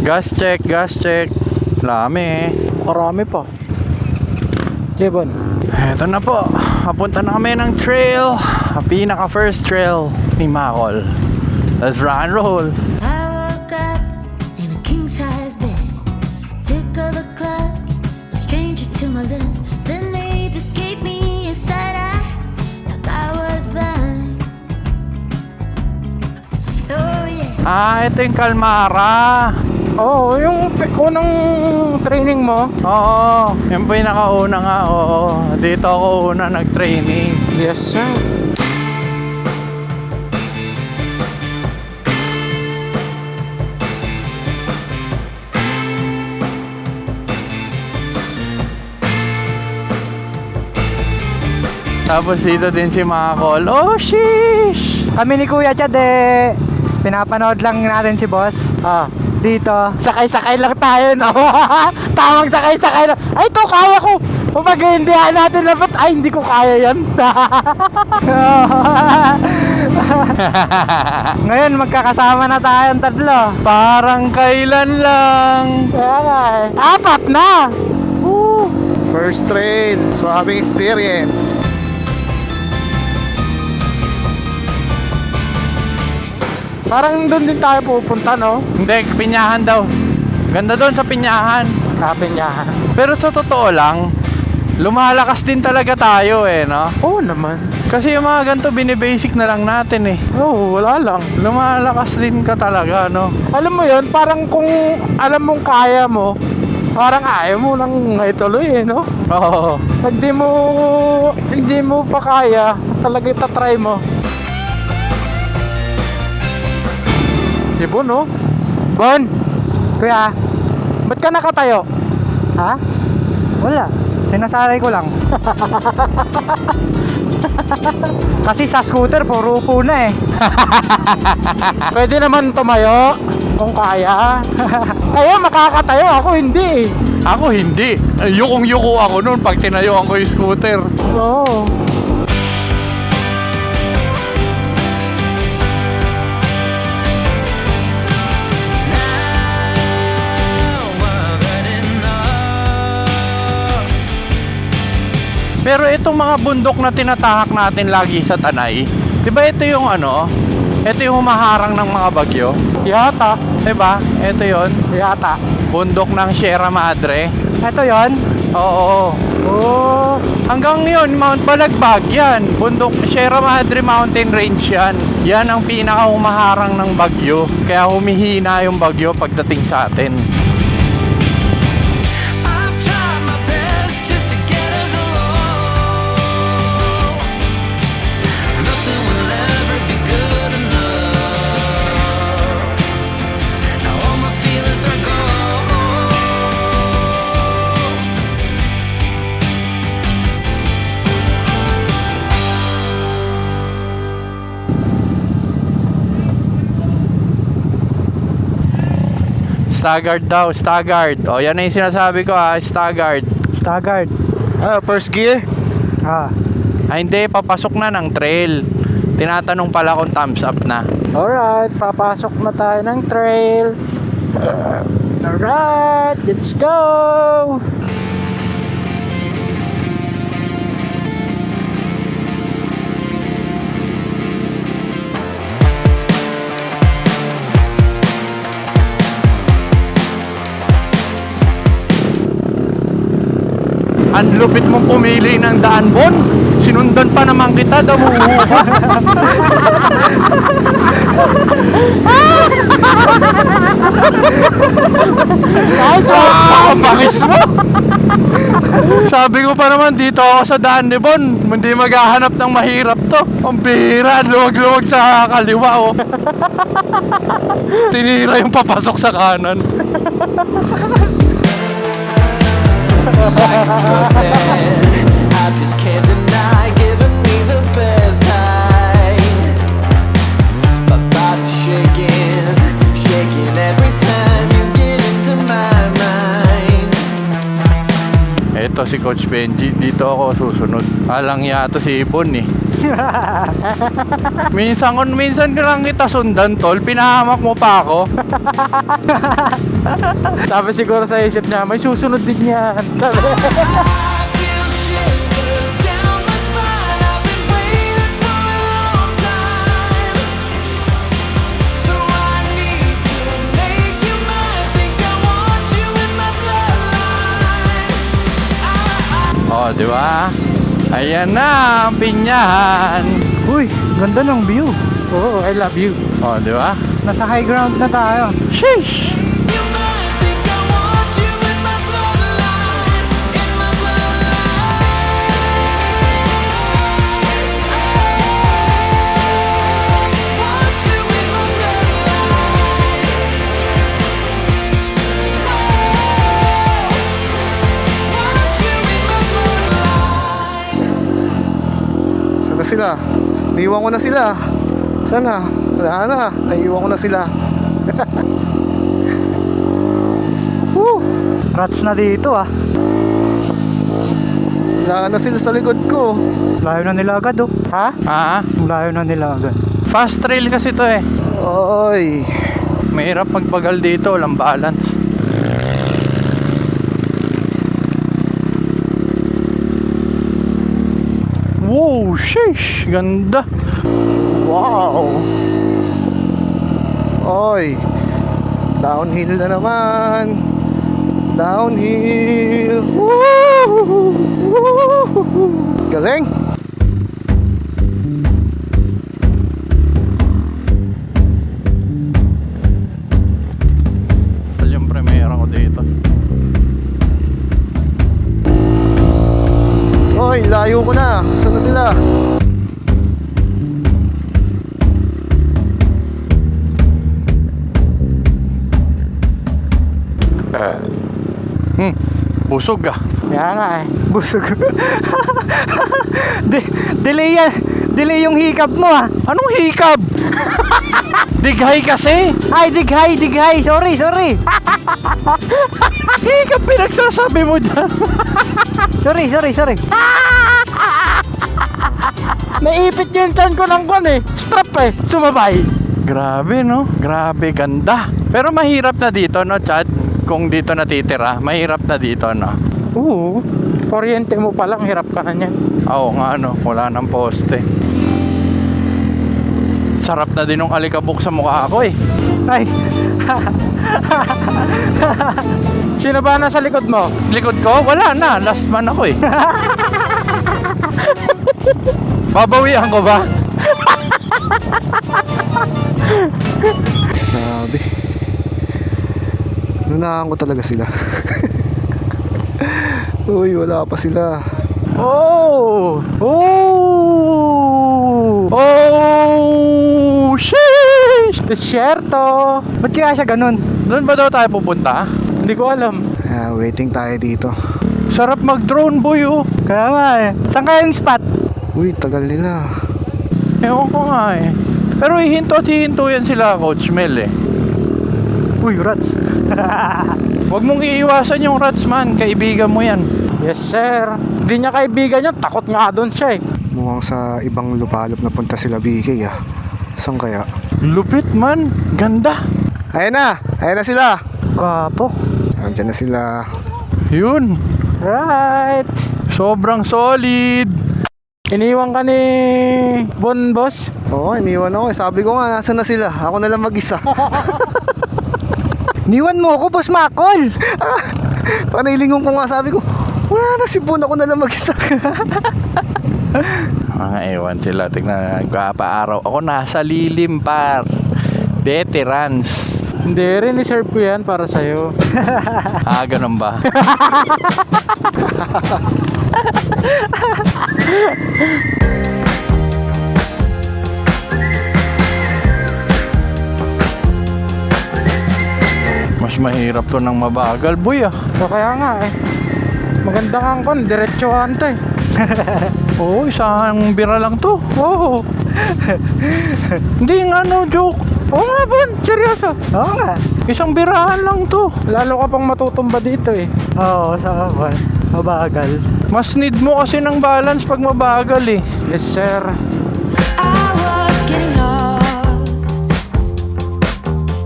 Gas check, gas check. Lami eh. Marami pa. Jebon. Eto na po. Papunta na kami ng trail. Pinaka first trail ni Macol. Let's rock and roll. I woke up in a king-size bed. Tick of the clock, a stranger to my left. The neighbors gave me a side eye, like I was blind. Oh yeah. Ito yung Kalmara. Oo, yung unang training mo. Oo, yung pinakauna nga. Oo, dito ako una nag-training. Yes, sir. Tapos dito din si Macol. Oh, sheesh! Kami ni Kuya Chad pinapanood lang natin si boss dito. Sakay-sakay lang tayo, no? Tamang sakay-sakay lang. Ay, ito, kaya ko. Pagpagindihan natin dapat. Ay, hindi ko kaya yan. Ngayon magkakasama na tayong tatlo. Parang kailan lang. Kaya nga eh. Apat na! Woo! First trail, swabbing experience. Parang doon din tayo pupunta, no? Hindi, Pinyahan daw. Ganda doon sa Pinyahan. Sabi niya. Pero sa totoo lang, lumalakas din talaga tayo eh, no? Oo naman. Kasi yung mga ganito, binibasic na lang natin eh. Oo, wala lang. Lumalakas din ka talaga, no? Alam mo yun, parang kung alam mong kaya mo, parang ayaw mo nang ituloy eh, no? Oo. Pag hindi mo pa kaya, talaga itatry mo. Diba, no? Bon! Kuya, Ba't ka nakatayo? ha? Wala. Sinasanay ko lang. Kasi sa scooter, puro upo na eh. Pwede naman tumayo kung kaya. Kaya makakatayo, ako hindi eh. Ako hindi. Yukong-yuko ako noon pag tinayoan ko yung scooter. Oo. Pero itong mga bundok na tinatahak natin lagi sa Tanay, di ba ito yung ano? Ito yung humaharang ng mga bagyo? Yata. Di ba? Ito yon, Yata. bundok ng Sierra Madre. Ito yon. Oo. Oo. Hanggang yon, Mount Balagbag yan. Bundok Sierra Madre Mountain Range yan. Yan ang pinaka humaharang ng bagyo. Kaya humihina yung bagyo pagdating sa atin. Stagard daw, stagard. O, yan na yung sinasabi ko ha, stagard. Stagard. First gear. Ay hindi, papasok na ng trail. Tinatanong pala kung thumbs up na. Alright, papasok na tayo ng trail. Alright, let's go! Ang lupit mong pumili ng daan, Bon. Sinundan pa naman kita, damuho ka. Ay, so, Ang bangis mo. Sabi ko pa naman, dito ako sa daan ni Bon. Hindi maghahanap ng mahirap to. Ang bihira, luwag-luwag sa kaliwa, oh. Tinira yung papasok sa kanan. I just can't deny giving me the best time. My body's shaking, shaking every time you get into my mind. Eto si Coach Benji, dito ako susunod. Alang yata si Ibon eh. Minsan ka lang kita sundan, tol. Pinahamak mo pa ako. Sabi siguro sa isip niya, may susunod din yan. Sabi. I feel shivers down my spine. I've been waiting for a long time. So I need to make you mine. Think I want you in my bloodline. Oh, di ba? Ayan na, ang pinyahan. Uy, ganda ng view. Oo, I love you. Oh, di ba? Nasa high ground na tayo. Sheesh! You might think I want you in my bloodline. In my bloodline. Want you in my bloodline. Want you in my bloodline. Sana sila? Naiwan ko na sila. Sana? Wala na. Naiwan ko na sila. Woo! Rats na dito ah. Wala na sila sa likod ko. Layo na nila agad oh. Ha? Ah, Layo na nila agad. fast trail kasi to eh. Oy. Mahirap magbagal dito, walang balance. Wow, sheesh! Ganda! Wow. Oy. Downhill na naman. Downhill. Woo! Woo! Galing. Yung premiere ko dito. Oy, layo ko na. Saan na sila? Busog ah. Kaya nga eh. Busog. Delay yan. Delay yung hikab mo ah. Anong hikab? Dighay kasi! Ay, dighay. Sorry. Hikab pinagsasabi mo dyan. Sorry. Naipit yung chan ko ng kwan eh. Strap eh. Sumabay. Grabe no? Grabe, ganda. Pero mahirap na dito no, Chad? Kung dito natitira, mahirap na dito no? Oo. Kuryente mo pa lang, hirap ka na niyan. Oo nga no, wala nang poste. Sarap na din ng alikabok sa mukha ako eh. Ay. Sino ba nasa likod mo? Likod ko, wala na. Last man ako eh. Babawian ko ba? Grabe. Nunahan ko talaga sila. Uy, wala pa sila. Oh! Oh! Sheesh! Desierto! Ba't kaya siya ganun? Doon ba daw tayo pupunta? Hindi ko alam. Waiting tayo dito. Sarap mag-drone boy oh. Kaya nga eh. Saan kaya yung spot? Uy, tagal nila. Ewan ko nga eh. Pero hihinto at hihinto yan sila, Coach Mel eh. Uy, rats. Huwag mong iiwasan yung rats man, kaibigan mo yan. Yes sir. Hindi niya kaibigan niya, takot nga doon siya eh. Mukhang sa ibang lupalop na punta sila BK ah. Saan kaya? Lupit man, ganda. Ayan na sila. Gwapo. Andiyan na sila. Yun, Right. sobrang solid. Iniwan ka ni Bon Boss? Oo, iniwan ako. Sabi ko nga, nasa na sila? Ako na lang mag-isa. Niwan mo ako, Boss Makol. Panilingon ko nga, sabi ko, wala na si Bon, ako na lang mag-isa. Ewan sila, tignan, nagpapaaraw. Ako nasa lilim par. Veterans. Hindi rin, reserve ko yan para sa'yo. Ganun ba? Mas mahirap to ng mabagal, boy ah. So kaya nga eh. Maganda nga ang kon, diretsuhan to eh. Oo, isang bira lang to. Oo. Hindi nga no, joke. Oo nga Bon, seryoso. Oo nga. Isang birahan lang to. Lalo ka pang matutumba dito eh. Oo, sa kapan. Mabagal. Mas need mo kasi ng balance pag mabagal eh. Yes, sir. I was getting lost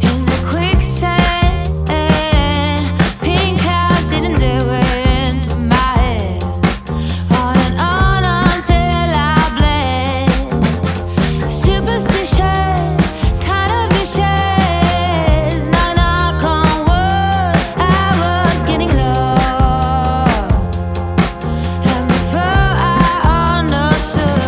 in the quicksand. Pink clouds didn't do into my head. On and on until I bled. Superstitious, kind of vicious. Knock on wood. I was getting lost, and before I understood.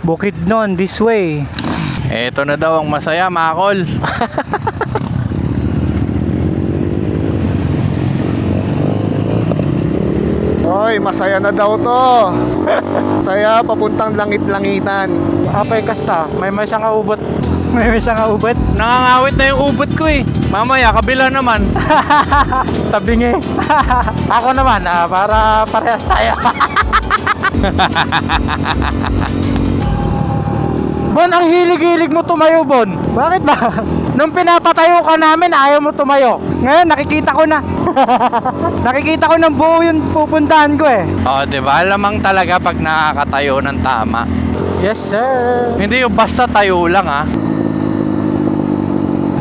Bukidnon, this way. Eto na daw ang masaya, mga kol. Oy, masaya na daw to. Masaya, papuntang langit-langitan. Apay kasta, may siyang kaubot. May isang kaubot. Nangangawit na yung ubot ko eh. Mamaya, kabila naman. Tabingi. Ako naman, para parehas tayo. Bon, ang hilig-hilig mo tumayo, Bon. Bakit ba? Nung pinapatayo ka namin, ayaw mo tumayo. Ngayon, nakikita ko na. Nakikita ko ng buo yung pupuntahan ko eh. O, diba? Lamang talaga pag nakakatayo ng tama. Yes, sir. Hindi yung basta tayo lang ah.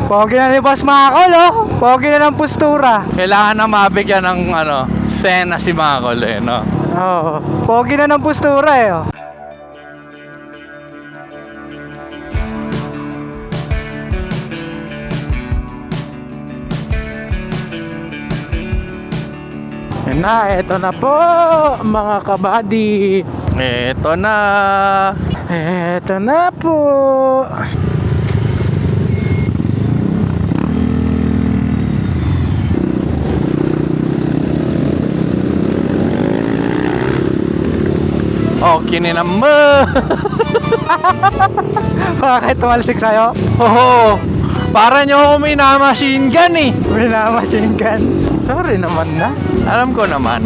Pogi na ni Boss Makol, oh. Pogi na ng postura. Kailangan na mabigyan ng sena si Makol eh, no? Oo. Pogi na ng postura eh, oh. Yan na, eto na po, mga kabady. Eto na. Eto na po. Okay ni naman. Bakit tumalsik sa'yo? Oo. Para nyo ako may machine gun eh. May na-machine gun. Sorry naman na. Alam ko naman.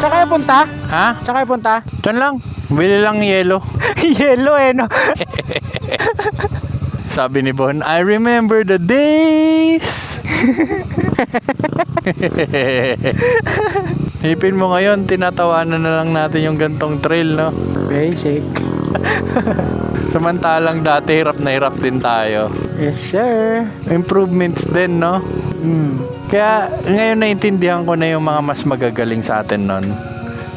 Saan kayo punta? Ha? Saan kayo punta? Diyan lang. Bili lang yelo. Yellow eh, no? Sabi ni Bon, I remember the days. Hipin mo ngayon, tinatawanan na lang natin yung gantong trail, no? Basic. Samantalang dati hirap na hirap din tayo. Yes, sir. Improvements din, no? Kaya ngayon naintindihan ko na yung mga mas magagaling sa atin nun.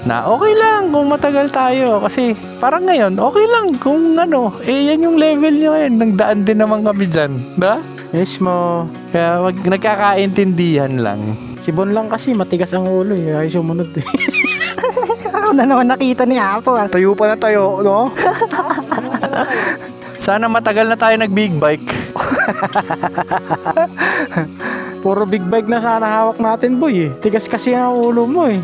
Na okay lang kung matagal tayo. Kasi parang ngayon, okay lang kung yan yung level nyo ngayon. Nagdaan din naman kami dyan. Da? Mismo. Kaya nagkakaintindihan lang. Si Bon lang kasi matigas ang ulo eh. Ay sumunod eh. Ako na naman nakita ni Apo, ah. Tayo pa na tayo, no? Sana matagal na tayo nag-big bike. Puro big bike na sana hawak natin, boy eh. Tigas kasi ang ulo mo eh.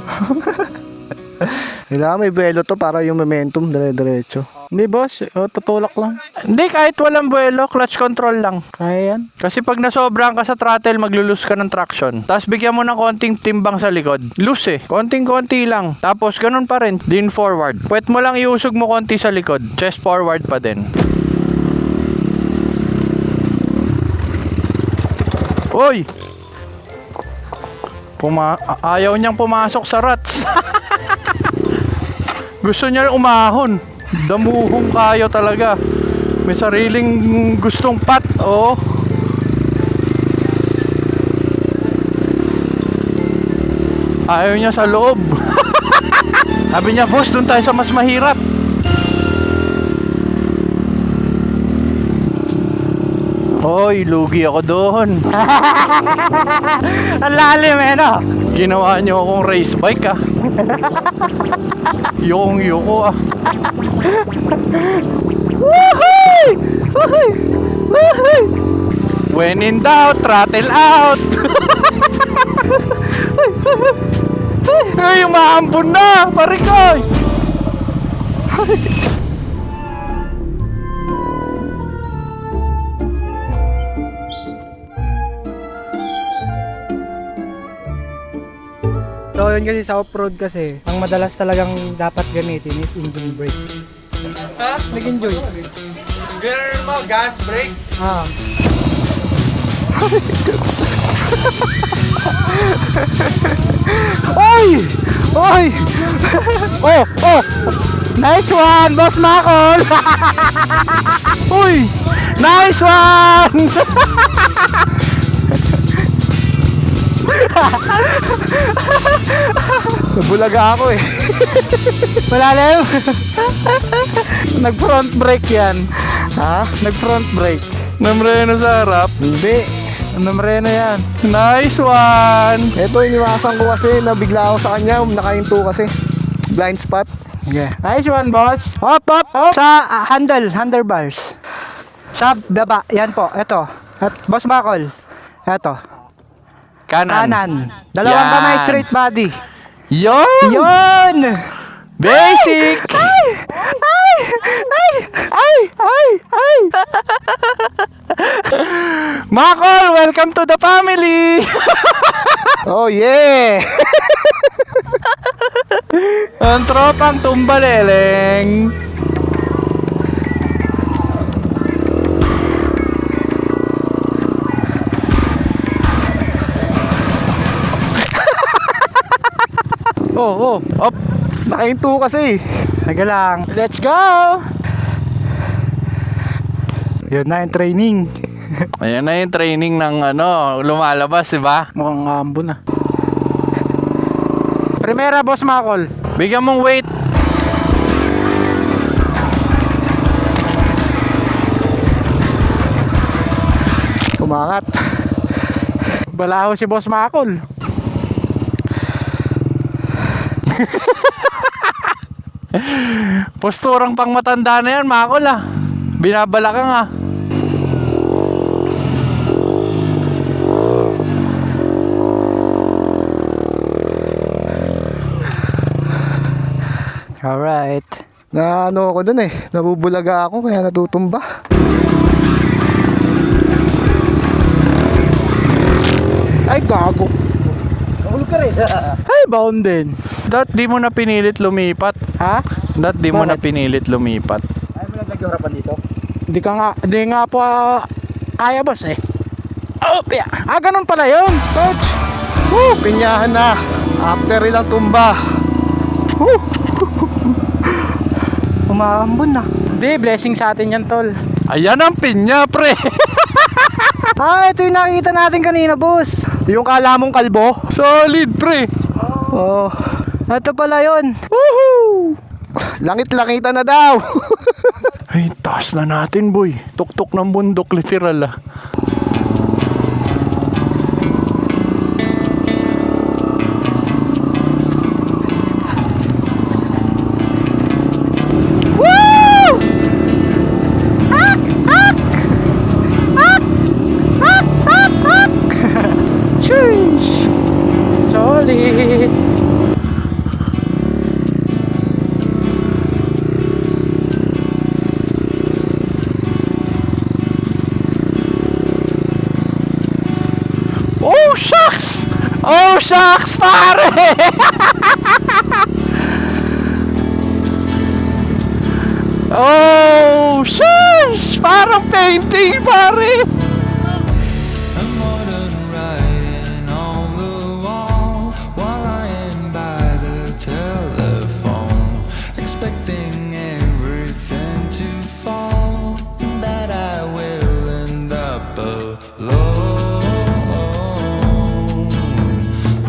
Kailangan may buwelo to para yung momentum dire-diretso. Hindi, boss. Tutulak lang. Hindi, kahit walang buwelo, clutch control lang. Kaya yan. Kasi pag nasobrahan ka sa throttle, maglulus ka ng traction. Tapos bigyan mo ng konting timbang sa likod. Loose eh. Konting-konti lang. Tapos ganun pa rin. Din forward. Pwet mo lang iusog mo konti sa likod. Chest forward pa din. Oy! Ayaw niyang pumasok sa ruts. Gusto niya umahon. Damuhong kayo talaga. May sariling gustong pat. Oh. Ayaw niya sa loob. Sabi niya, boss, doon tayo sa mas mahirap. Hoy, lugi ako doon. Ang lalim eh, no? Ginawa niyo akong race bike ah. Yoko ah. Woohoo! Woohoo! Woohoo! When in doubt, throttle out. Hey, umaambon na, parikoy. yun kasi sa off-road kasi, ang madalas talagang dapat gamitin is engine brake. Ha? Nag-enjoy. Ganun mo, gas brake. Ah. Oy! Oy! Oh! Oh! Nice one, Boss Makol! Uy! Nice one! Nabulaga ako eh. Malalim! Nag-front brake yan. Ha? Nag-front brake. Namreno sa harap. Hindi. Namreno yan. Nice one! Ito, iniwasan ko kasi, nabigla ako sa kanya, nakahinto kasi. Blind spot. Yeah. Nice one, boss. Hop, hop, hop. Sa handlebars. Sa baba, yan po, eto. At Boss Bakol, eto. Kanan. Kanan. Dalawang Yan. kamay, straight body. Yon! Yun! Basic! Ay! Makol, welcome to the family! Oh yeah! Ang tropang tumbaleleng. Oh, oh. Op! Nakahinto kasi. Taga lang. Let's go! Yun na yung training. Ayan na yung training ng lumalabas, di ba? Mukhang ambo na. Primera, Boss Makol. Bigyan mong weight. Umangat. Balaho si Boss Makol. Posturang pang matanda na yan, Makol ah. Binabala ka nga. Alright. Na ano ako dun eh. Nabubulaga ako kaya natutumba. Ay, gago. Ay, bound din. Dat di mo na pinilit lumipat. Ha? Dat di mo na Bakit? pinilit lumipat. Hindi nga po kaya, boss eh. Oh, yeah. Ganun pala yun, coach. Woo! Pinyahan na. After ilang tumba. Umaambon na. Hindi, blessing sa atin yan, tol. Ayan ang pinya, pre. Ito yung nakikita natin kanina, boss. Yung kala mong kalbo. Solid, pre. Oh. Ito pala yun. Woohoo! Langit-langitan na daw. Ay, taas na natin, boy. Tuktok ng bundok, literal ah. Sheesh! Solid! Oh, shucks! Oh, shucks, pare! Oh, shush! Parang painting, pare! A modern writing on the wall while lying by the telephone, expecting everything to fall, and that I will end up alone.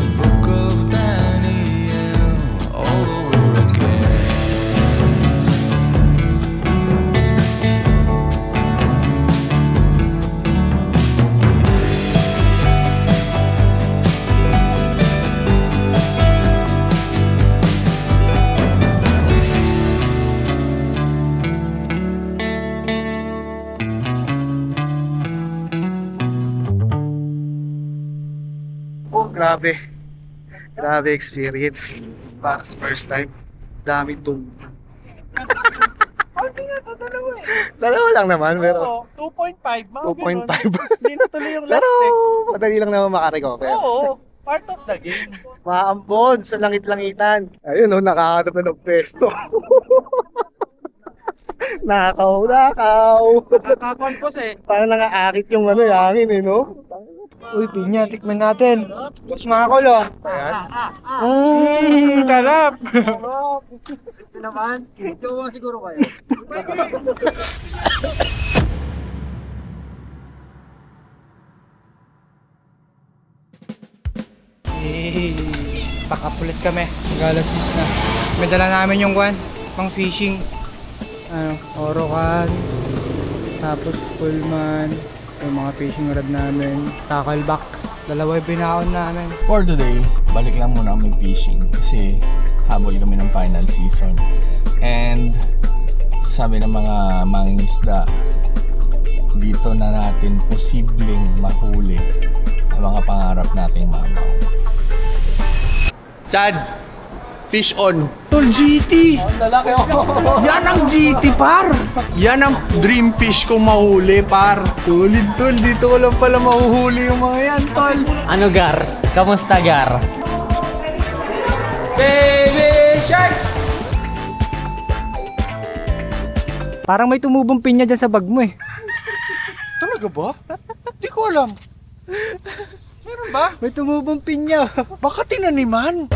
A book of Daniel all over again. Oh, grabe. Grabe experience. Para sa first time. Daming tumba. Dalawa lang naman, pero 2.5, mga 2.5. Hindi na tuloy yung Pero madali lang naman makarecover. Oo. Part of the game. Maambon sa langit-langitan. Ayun oh, nakahanap na ng pesto. Nakaw. Nakakampos eh. Parang nangaakit yung ano, yung hangin eh, no? Uy, pinya, tikman natin. Boss mga kulo. Ayan. Sarap. Naman, jowa siguro kayo. Pakapulit kami. Mag-alas-10 na. May dala namin yung kwan, pang fishing. Ano, orokan. Tapos pullman. Yung mga fishing rod namin. Tackle box. Dalawa yung binakon namin. For today, balik lang muna kami fishing kasi habol kami ng final season. And sabi ng mga mangingisda, dito na natin posibleng mahuli ang mga pangarap nating mamaw. Chad! Fish on! Tol, GT! Yan ang GT, par! Yan ang dream fish kong mahuli, par! Tulid, tol! Dito ko lang pala mahuhuli yung mga yan, tol! Ano Gar? Kamusta Gar? Baby shark! Parang may tumubong pinya dyan sa bag mo eh. Talaga ba? Di ko alam. Meron ba? May tumubong pinya. Baka tinaniman.